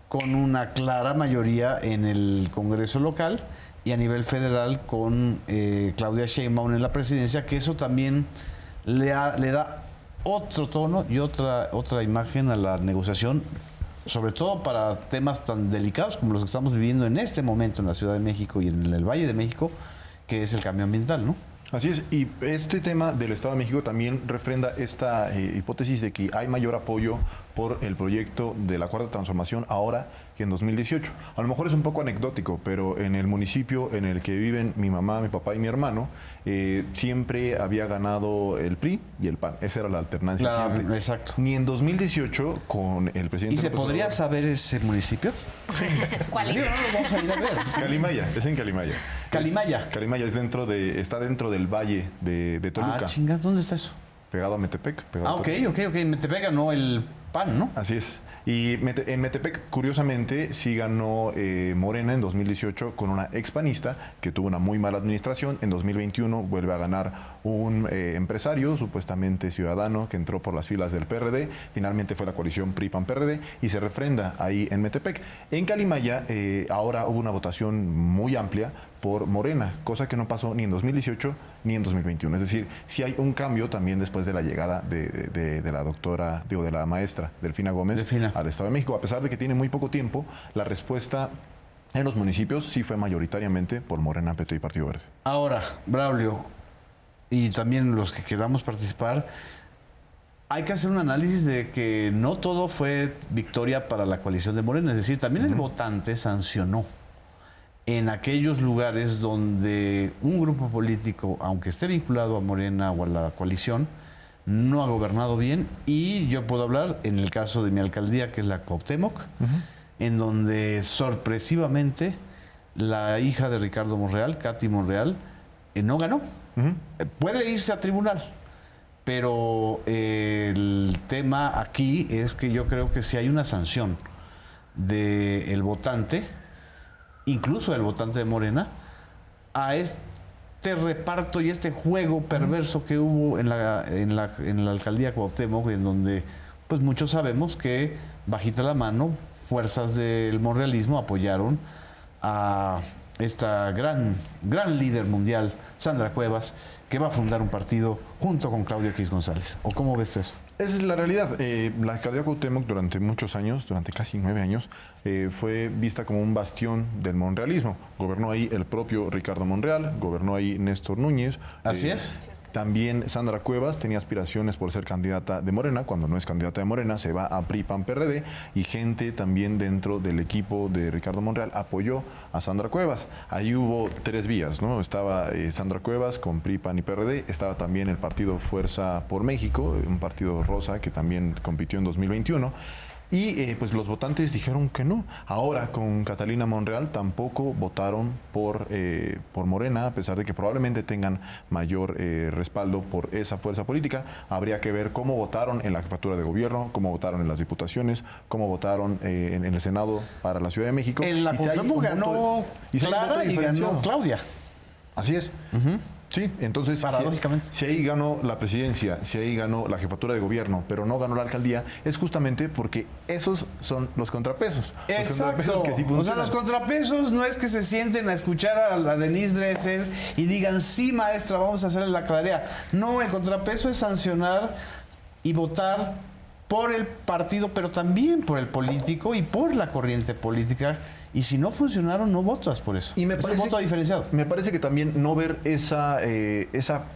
con una clara mayoría en el Congreso local, y a nivel federal con Claudia Sheinbaum en la presidencia, que eso también le da otro tono y otra imagen a la negociación, sobre todo para temas tan delicados como los que estamos viviendo en este momento en la Ciudad de México y en el Valle de México, que es el cambio ambiental, ¿no?
Así es, y este tema del Estado de México también refrenda esta hipótesis de que hay mayor apoyo por el proyecto de la Cuarta Transformación ahora que en 2018. A lo mejor es un poco anecdótico, pero en el municipio en el que viven mi mamá, mi papá y mi hermano, siempre había ganado el PRI y el PAN. Esa era la alternancia siempre.
Exacto.
Ni en 2018 con el presidente...
¿Y se podría saber ese municipio?
¿Cuál es?
Vamos a ir a ver.
Calimaya, es en Calimaya.
Calimaya.
Calimaya está dentro del valle de Toluca.
Ah, chinga, ¿dónde está eso?
Pegado a Metepec. Pegado a
Ok.
Toluca.
Metepec ganó el PAN, ¿no?
Así es. Y en Metepec, curiosamente, sí ganó Morena en 2018 con una expanista que tuvo una muy mala administración. En 2021 vuelve a ganar un empresario, supuestamente ciudadano, que entró por las filas del PRD. Finalmente fue la coalición PRI-PAN-PRD y se refrenda ahí en Metepec. En Calimaya ahora hubo una votación muy amplia por Morena, cosa que no pasó ni en 2018 ni en 2021. Es decir, sí hay un cambio también después de la llegada de la maestra Delfina Gómez al Estado de México. A pesar de que tiene muy poco tiempo, la respuesta en los municipios sí fue mayoritariamente por Morena, PT y Partido Verde.
Ahora, Braulio, y también los que queramos participar, hay que hacer un análisis de que no todo fue victoria para la coalición de Morena. Es decir, también el votante sancionó en aquellos lugares donde un grupo político, aunque esté vinculado a Morena o a la coalición, no ha gobernado bien. Y yo puedo hablar en el caso de mi alcaldía, que es la Cuauhtémoc, en donde sorpresivamente la hija de Ricardo Monreal, Katy Monreal, no ganó. Puede irse a tribunal, pero el tema aquí es que yo creo que si hay una sanción del votante, incluso el votante de Morena, a este reparto y este juego perverso que hubo en la alcaldía Cuauhtémoc, en donde pues muchos sabemos que bajita la mano fuerzas del monrealismo apoyaron a esta gran líder mundial, Sandra Cuevas, que va a fundar un partido junto con Claudia X González. ¿O cómo ves tú eso?
Esa es la realidad. La alcaldía Cuauhtémoc durante muchos años, durante casi 9 años, fue vista como un bastión del monrealismo. Gobernó ahí el propio Ricardo Monreal, gobernó ahí Néstor Núñez.
Así es.
También Sandra Cuevas tenía aspiraciones por ser candidata de Morena. Cuando no es candidata de Morena, se va a PRI, PAN, PRD. Y gente también dentro del equipo de Ricardo Monreal apoyó a Sandra Cuevas. Ahí hubo 3 vías, ¿no? Estaba Sandra Cuevas con PRI, PAN y PRD. Estaba también el partido Fuerza por México, un partido rosa que también compitió en 2021. Y pues los votantes dijeron que no. Ahora con Catalina Monreal tampoco votaron por Morena, a pesar de que probablemente tengan mayor respaldo por esa fuerza política. Habría que ver cómo votaron en la jefatura de gobierno, cómo votaron en las diputaciones, cómo votaron en el Senado para la Ciudad de México.
En la Cuauhtémoc ganó Clara y ganó Claudia.
Así es. Sí, entonces,
paradójicamente,
si ahí ganó la presidencia, si ahí ganó la jefatura de gobierno, pero no ganó la alcaldía, es justamente porque esos son los contrapesos.
Exacto.
Los contrapesos que sí funcionan.
O sea, los contrapesos no es que se sienten a escuchar a la Denise Dresser y digan, sí, maestra, vamos a hacerle la tarea. No, el contrapeso es sancionar y votar por el partido, pero también por el político y por la corriente política. Y si no funcionaron, no votas por eso.
Y me
es
parece,
un voto diferenciado.
Me parece que también no ver esa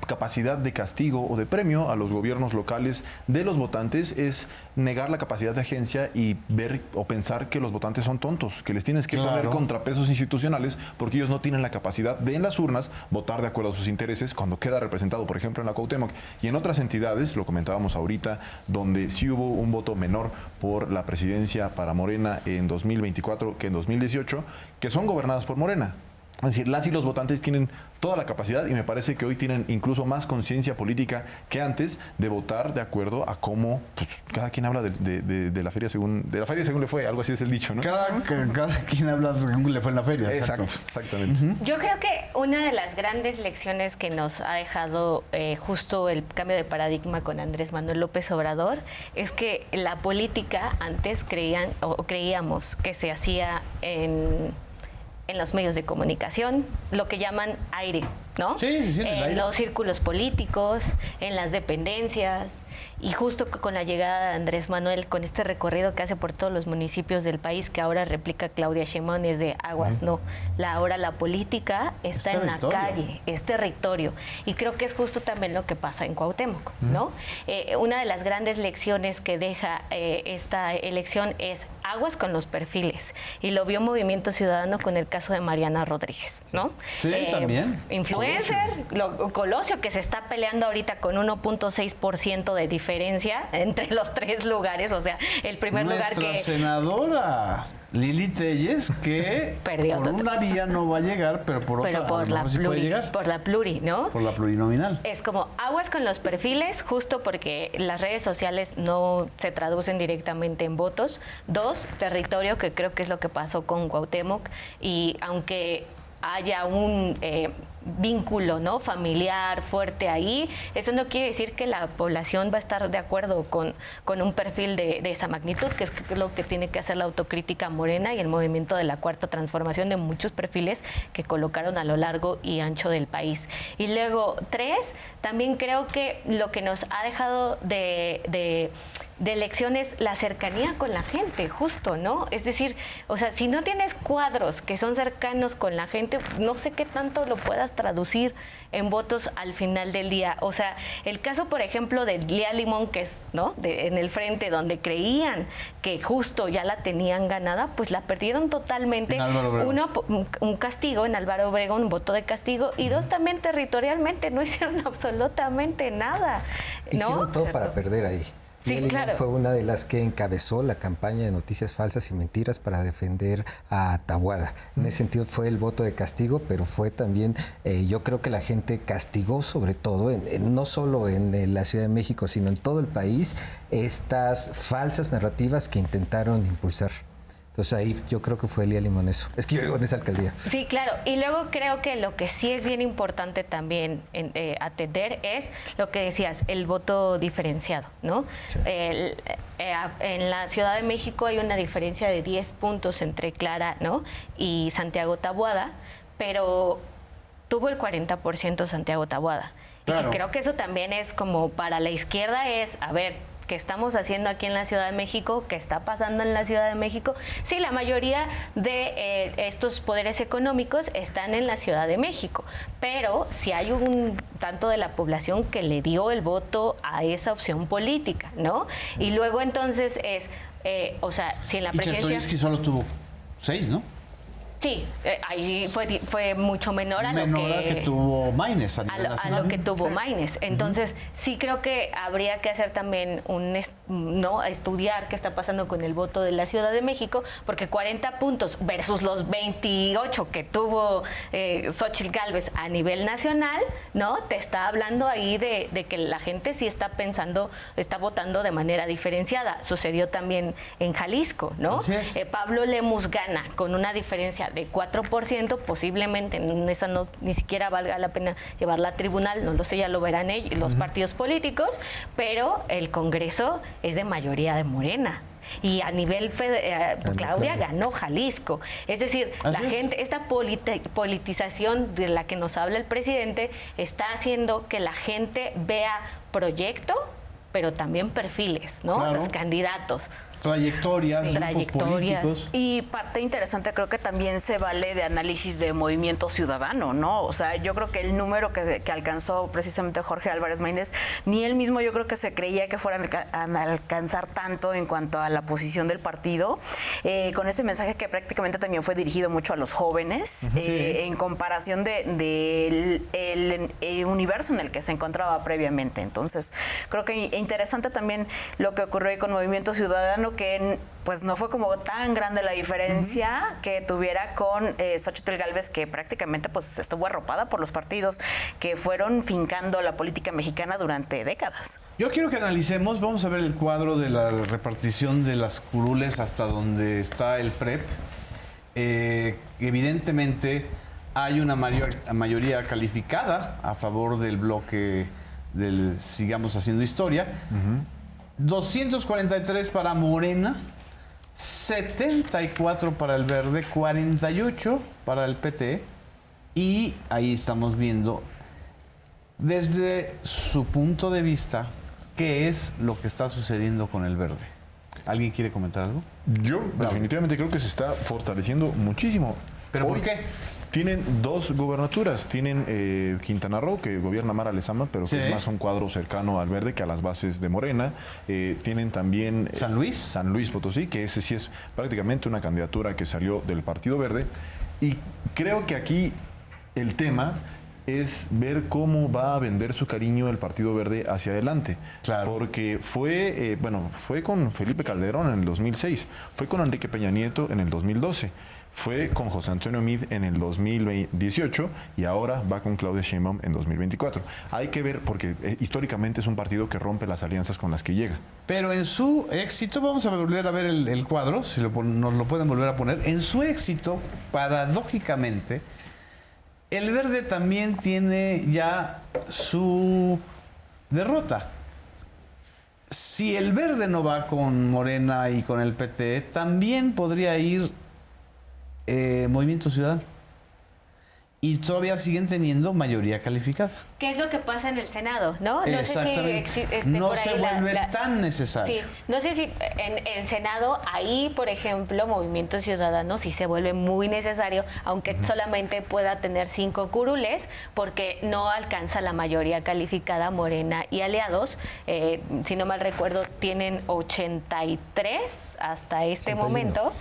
capacidad de castigo o de premio a los gobiernos locales de los votantes es negar la capacidad de agencia y ver o pensar que los votantes son tontos, que les tienes que poner contrapesos institucionales porque ellos no tienen la capacidad de en las urnas votar de acuerdo a sus intereses cuando queda representado, por ejemplo, en la Cuauhtémoc. Y en otras entidades, lo comentábamos ahorita, donde sí hubo un voto menor por la presidencia para Morena en 2024 que en 2018, que son gobernadas por Morena. Es decir, las y los votantes tienen toda la capacidad y me parece que hoy tienen incluso más conciencia política que antes de votar de acuerdo a cómo pues, cada quien habla de la feria según le fue, algo así es el dicho, ¿no?
Cada quien habla según le fue en la feria.
Exacto, exactamente.
Yo creo que una de las grandes lecciones que nos ha dejado justo el cambio de paradigma con Andrés Manuel López Obrador es que la política antes creíamos que se hacía en los medios de comunicación, lo que llaman aire, ¿no?
Sí,
en los círculos políticos, en las dependencias. Y justo con la llegada de Andrés Manuel, con este recorrido que hace por todos los municipios del país, que ahora replica Claudia Sheinbaum, es de aguas, no. Ahora la política está en la calle, es territorio. Y creo que es justo también lo que pasa en Cuauhtémoc, ¿no? Una de las grandes lecciones que deja esta elección es aguas con los perfiles. Y lo vio Movimiento Ciudadano con el caso de Mariana Rodríguez, ¿no?
Sí, también.
Influencer, Colosio, que se está peleando ahorita con 1.6% de diferencia entre los 3 lugares, o sea, el primer lugar que...
Nuestra senadora Lili Telles, que
perdió
por una vía no va a llegar, pero por otra
por la
sí puede llegar.
Por la pluri, ¿no?
Por la plurinominal.
Es como aguas con los perfiles, justo porque las redes sociales no se traducen directamente en votos. 2, territorio, que creo que es lo que pasó con Cuauhtémoc, y aunque haya un vínculo, ¿no?, familiar fuerte ahí, eso no quiere decir que la población va a estar de acuerdo con un perfil de esa magnitud, que es lo que tiene que hacer la autocrítica Morena y el movimiento de la Cuarta Transformación de muchos perfiles que colocaron a lo largo y ancho del país. Y luego 3, también creo que lo que nos ha dejado de elecciones, la cercanía con la gente, justo, ¿no? Es decir, o sea, si no tienes cuadros que son cercanos con la gente, no sé qué tanto lo puedas traducir en votos al final del día. O sea, el caso, por ejemplo, de Lía Limón, que es, ¿no?, en el frente, donde creían que justo ya la tenían ganada, pues la perdieron totalmente. Uno, un castigo en Álvaro Obregón, un voto de castigo, y 2, también territorialmente, no hicieron absolutamente nada, ¿no?
Hicieron todo para perder ahí.
Sí, claro.
Fue una de las que encabezó la campaña de noticias falsas y mentiras para defender a Taboada. En ese sentido fue el voto de castigo, pero fue también, yo creo que la gente castigó sobre todo, no solo en la Ciudad de México, sino en todo el país, estas falsas narrativas que intentaron impulsar. Entonces ahí yo creo que fue Lía Limón eso. Es que yo vivo en esa alcaldía.
Sí, claro. Y luego creo que lo que sí es bien importante también atender es lo que decías, el voto diferenciado, ¿no? Sí. En la Ciudad de México hay una diferencia de 10 puntos entre Clara, ¿no?, y Santiago Taboada, pero tuvo el 40% Santiago Taboada.
Claro.
Y creo que eso también es como para la izquierda a ver, ¿qué estamos haciendo aquí en la Ciudad de México? ¿Qué está pasando en la Ciudad de México? Sí, la mayoría de estos poderes económicos están en la Ciudad de México, pero si hay un tanto de la población que le dio el voto a esa opción política, ¿no? Y luego entonces si en la
Y
presidencia...
Chertorivsky solo tuvo 6, ¿no?
Sí, ahí fue mucho menor a lo
que tuvo Maynes a nivel
a
nacional.
lo que tuvo Maynes. Entonces, sí creo que habría que hacer también estudiar qué está pasando con el voto de la Ciudad de México, porque 40 puntos versus los 28 que tuvo Xóchitl Gálvez a nivel nacional, ¿no? Te está hablando ahí de que la gente sí está votando de manera diferenciada. Sucedió también en Jalisco, ¿no?
Así es.
Pablo Lemus gana con una diferencia de 4%, posiblemente esa ni siquiera valga la pena llevarla a tribunal, no lo sé, ya lo verán ellos, los partidos políticos, pero el Congreso es de mayoría de Morena. Y a nivel Claudia ganó Jalisco. Es decir, esta politización de la que nos habla el presidente está haciendo que la gente vea proyecto, pero también perfiles, ¿no?
Claro.
Los candidatos.
Trayectorias, grupos políticos.
Y parte interesante creo que también se vale de análisis de Movimiento Ciudadano, ¿no? O sea, yo creo que el número que alcanzó precisamente Jorge Álvarez Maínez, ni él mismo yo creo que se creía que fueran a alcanzar tanto en cuanto a la posición del partido, con ese mensaje que prácticamente también fue dirigido mucho a los jóvenes, en comparación del universo en el que se encontraba previamente. Entonces, creo que interesante también lo que ocurrió ahí con Movimiento Ciudadano, que pues no fue como tan grande la diferencia que tuviera con Xóchitl Gálvez, que prácticamente pues estuvo arropada por los partidos que fueron fincando la política mexicana durante décadas.
Yo quiero que analicemos, vamos a ver el cuadro de la repartición de las curules hasta donde está el PREP. Evidentemente hay una mayoría calificada a favor del bloque del Sigamos Haciendo Historia. 243 para Morena, 74 para el Verde, 48 para el PT, y ahí estamos viendo desde su punto de vista qué es lo que está sucediendo con el Verde. ¿Alguien quiere comentar algo?
Yo definitivamente creo que se está fortaleciendo muchísimo.
¿Pero
Hoy
por qué?
Tienen dos gubernaturas. Tienen Quintana Roo, que gobierna Mara Lezama, pero que es más un cuadro cercano al Verde que a las bases de Morena. Tienen también
San Luis.
San Luis Potosí, que ese sí es prácticamente una candidatura que salió del Partido Verde. Y creo que aquí el tema es ver cómo va a vender su cariño el Partido Verde hacia adelante.
Claro.
Porque fue con Felipe Calderón en el 2006, fue con Enrique Peña Nieto en el 2012. Fue con José Antonio Meade en el 2018 y ahora va con Claudia Sheinbaum en 2024. Hay que ver, porque históricamente es un partido que rompe las alianzas con las que llega.
Pero en su éxito, vamos a volver a ver el cuadro, si nos lo pueden volver a poner. En su éxito, paradójicamente, el Verde también tiene ya su derrota. Si el Verde no va con Morena y con el PT, también podría ir Movimiento Ciudadano. Y todavía siguen teniendo mayoría calificada.
¿Qué es lo que pasa en el Senado? No
Exactamente.
sé si
no
por ahí
se vuelve tan necesario.
Sí, no sé si en el Senado, ahí, por ejemplo, Movimiento Ciudadano sí se vuelve muy necesario, aunque solamente pueda tener 5 curules, porque no alcanza la mayoría calificada Morena y aliados. Si no mal recuerdo, tienen 83 hasta este
81.
momento.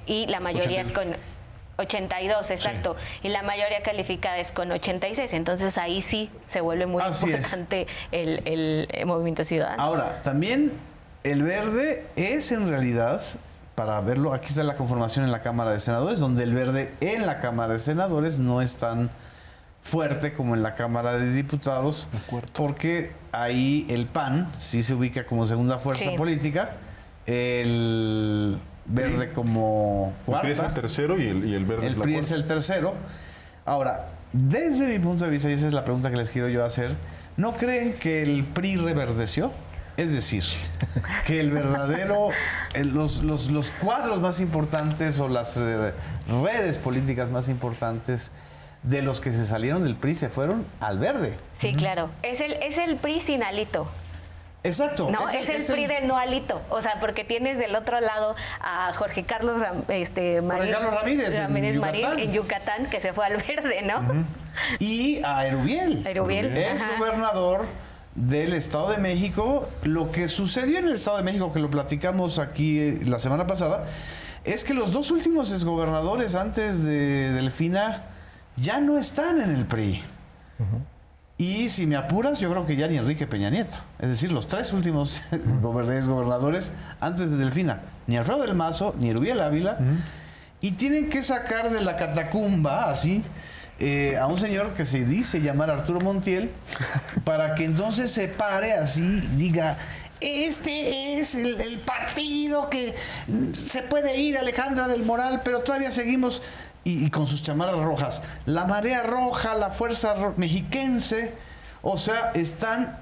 Y la mayoría
82.
es con 82, exacto. Sí. Y la mayoría calificada es con 86. Entonces ahí sí se vuelve muy importante el Movimiento Ciudadano.
Ahora, también el Verde es en realidad, para verlo, aquí está la conformación en la Cámara de Senadores, donde el Verde en la Cámara de Senadores no es tan fuerte como en la Cámara de Diputados, porque ahí el PAN sí se ubica como segunda fuerza política, el Verde como cuarta.
El PRI es el tercero y el Verde es la
PRI
cuarta.
es el tercero. Ahora, desde mi punto de vista, y esa es la pregunta que les quiero yo hacer, ¿no creen que el PRI reverdeció? Es decir, que el verdadero, los cuadros más importantes o las redes políticas más importantes de los que se salieron del PRI se fueron al Verde.
Sí, claro. Es el PRI sin Alito.
Exacto.
No, es el PRI de no Alito. O sea, porque tienes del otro lado a Jorge Carlos
Ramírez
Marín en Yucatán, que se fue al Verde, ¿no?
Y a Erubiel. Es gobernador del Estado de México. Lo que sucedió en el Estado de México, que lo platicamos aquí la semana pasada, es que los dos últimos exgobernadores antes de Delfina ya no están en el PRI. Y si me apuras, yo creo que ya ni Enrique Peña Nieto. Es decir, los tres últimos gobernadores antes de Delfina, ni Alfredo del Mazo, ni Erubiel Ávila, y tienen que sacar de la catacumba, así, a un señor que se dice llamar Arturo Montiel, para que entonces se pare así, diga: este es el partido que se puede ir, Alejandra del Moral, pero todavía seguimos... Y con sus chamarras rojas. La Marea Roja, la Fuerza Mexiquense, o sea, están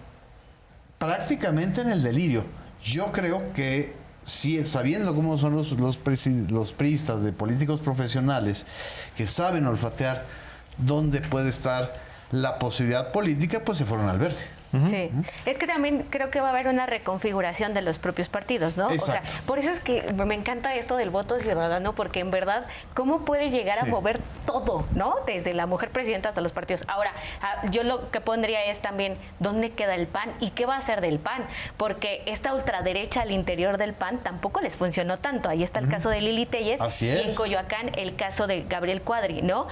prácticamente en el delirio. Yo creo que, sí, sabiendo cómo son los priistas de políticos profesionales, que saben olfatear dónde puede estar la posibilidad política, pues se fueron al Verde.
Sí, es que también creo que va a haber una reconfiguración de los propios partidos, ¿no?
Exacto.
O sea, por eso es que me encanta esto del voto ciudadano, porque en verdad, ¿cómo puede llegar a mover todo, ¿no? Desde la mujer presidenta hasta los partidos. Ahora, yo lo que pondría es también, ¿dónde queda el PAN? ¿Y qué va a hacer del PAN? Porque esta ultraderecha al interior del PAN tampoco les funcionó tanto. Ahí está el caso de Lili Téllez.
Así es.
Y en Coyoacán el caso de Gabriel Cuadri, ¿no?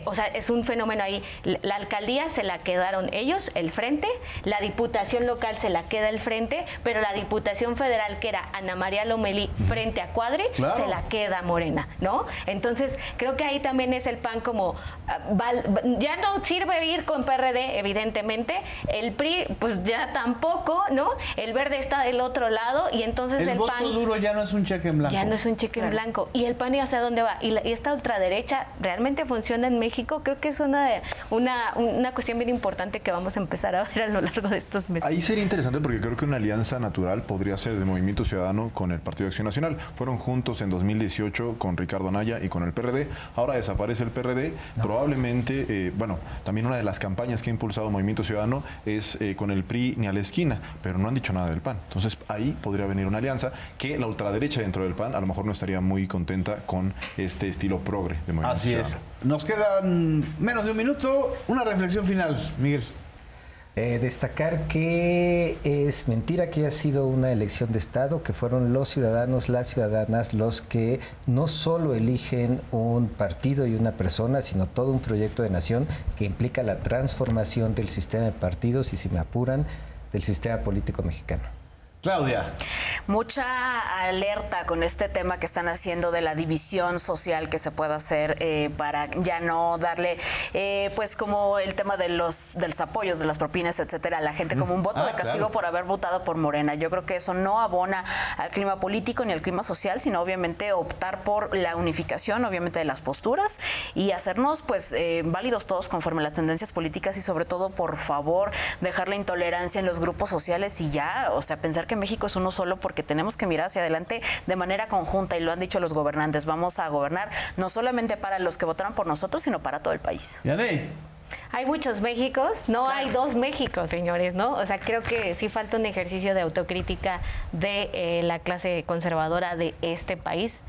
O sea, es un fenómeno ahí. La alcaldía se la quedaron ellos, el frente. La diputación local se la queda el frente, pero la diputación federal, que era Ana María Lomelí frente a Cuadri, se la queda Morena, ¿no? Entonces, creo que ahí también es el PAN como, ya no sirve ir con PRD, evidentemente, el PRI, pues ya tampoco, ¿no? El Verde está del otro lado, y entonces el
voto
PAN...
duro ya no es un cheque en blanco.
Ya no es un cheque en blanco. ¿Y el PAN y hacia dónde va? ¿Y esta ultraderecha realmente funciona en México? Creo que es una cuestión bien importante que vamos a empezar a ver a lo largo de estos meses.
Ahí sería interesante porque creo que una alianza natural podría ser de Movimiento Ciudadano con el Partido de Acción Nacional. Fueron juntos en 2018 con Ricardo Anaya y con el PRD. Ahora desaparece el PRD. Probablemente, también una de las campañas que ha impulsado Movimiento Ciudadano es con el PRI ni a la esquina, pero no han dicho nada del PAN. Entonces ahí podría venir una alianza que la ultraderecha dentro del PAN a lo mejor no estaría muy contenta con este estilo progre de Movimiento Ciudadano.
Así es. Nos quedan menos de un minuto. Una reflexión final, Miguel.
Destacar que es mentira que haya sido una elección de Estado, que fueron los ciudadanos, las ciudadanas, los que no solo eligen un partido y una persona, sino todo un proyecto de nación que implica la transformación del sistema de partidos y, si me apuran, del sistema político mexicano.
Claudia.
Mucha alerta con este tema que están haciendo de la división social que se puede hacer para ya no darle, pues como el tema de los apoyos, de las propinas, etcétera, a la gente como un voto de castigo por haber votado por Morena. Yo creo que eso no abona al clima político ni al clima social, sino obviamente optar por la unificación, obviamente, de las posturas y hacernos pues válidos todos conforme a las tendencias políticas y sobre todo, por favor, dejar la intolerancia en los grupos sociales y ya, o sea, pensar que México es uno solo, porque tenemos que mirar hacia adelante de manera conjunta, y lo han dicho los gobernantes, vamos a gobernar no solamente para los que votaron por nosotros, sino para todo el país.
Yaney.
Hay muchos Méxicos, no hay dos Méxicos, señores, ¿no? O sea, creo que sí falta un ejercicio de autocrítica de la clase conservadora de este país.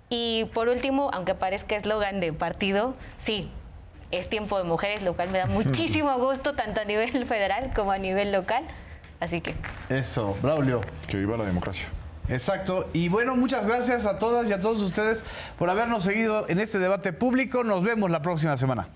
Y por último, aunque parezca eslogan de partido, sí, es tiempo de mujeres, lo cual me da muchísimo gusto, tanto a nivel federal como a nivel local. Así que...
Eso, Braulio.
Que viva la democracia.
Exacto. Y bueno, muchas gracias a todas y a todos ustedes por habernos seguido en este debate público. Nos vemos la próxima semana.